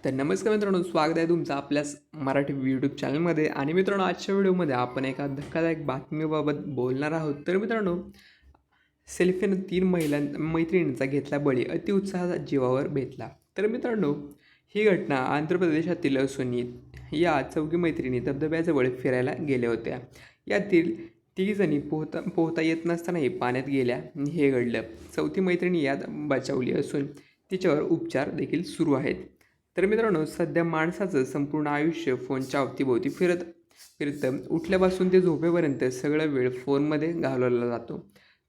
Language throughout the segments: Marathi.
तर नमस्कार मित्रांनो, स्वागत आहे तुमचं आपल्याच मराठी यूट्यूब चॅनलमध्ये. आणि मित्रांनो, आजच्या व्हिडिओमध्ये आपण एका धक्कादायक बातमीबाबत बोलणार आहोत. तर मित्रांनो, सेल्फीनं 3 मैत्रिणींचा घेतला बळी, अतिउत्साहात जीवावर बेतला. तर मित्रांनो, ही घटना आंध्र प्रदेशातील असून या चौघी मैत्रिणी धबधब्याजवळ फिरायला गेल्या होत्या. यातील तिघीजणी पोहता येत नसतानाही पाण्यात गेल्या. हे घडलं. चौथी मैत्रिणी यात बचावली असून तिच्यावर उपचार देखील सुरू आहेत. तर मित्रांनो, सध्या माणसाचं संपूर्ण आयुष्य फोनच्या अवतीभोवती फिरतं. उठल्यापासून ते झोपेपर्यंत सगळा वेळ फोनमध्ये घालवला जातो.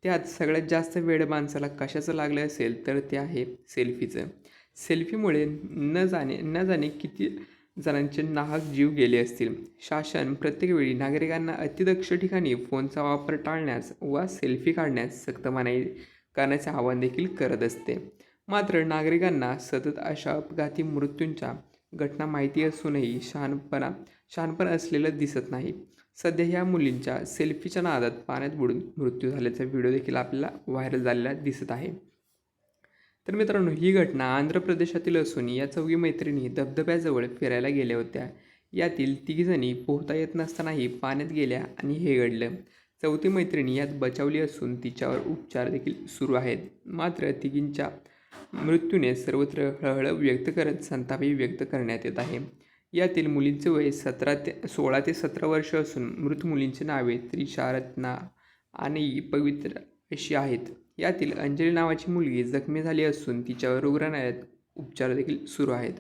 त्यात सगळ्यात जास्त वेळ माणसाला कशाचं लागलं असेल तर ते आहे सेल्फीचं. सेल्फीमुळे न जाणे किती जणांचे नाहक जीव गेले असतील. शासन प्रत्येक वेळी नागरिकांना अतिदक्ष ठिकाणी फोनचा वापर टाळण्यास वा सेल्फी काढण्यास सक्त मनाई करण्याचे आवाहन देखील करत असते. मात्र नागरिकांना सतत अशा अपघाती मृत्यूंच्या घटना माहिती असूनही शहाणपण असलेलं दिसत नाही. सध्या ह्या मुलींच्या सेल्फीच्या नादात पाण्यात बुडून मृत्यू झाल्याचा व्हिडिओ देखील आपल्याला व्हायरल झालेला दिसत आहे. तर मित्रांनो, ही घटना आंध्र प्रदेशातील असून या चौघी मैत्रिणी धबधब्याजवळ फिरायला गेल्या होत्या. यातील तिघीजणी पोहता येत नसतानाही पाण्यात गेल्या आणि हे घडलं. चौथी मैत्रिणी यात बचावली असून तिच्यावर उपचार देखील सुरू आहेत. मात्र तिघींच्या मृत्यूने सर्वत्र हळहळ व्यक्त करत संतापही व्यक्त करण्यात येत आहे. यातील मुलींचे वय 16 ते 17 वर्ष असून मृत मुलींची नावे त्रिशा, रत्ना आणि पवित्र अशी आहेत. यातील अंजली नावाची मुलगी जखमी झाली असून तिच्यावर रुग्णालयात उपचार देखील सुरू आहेत.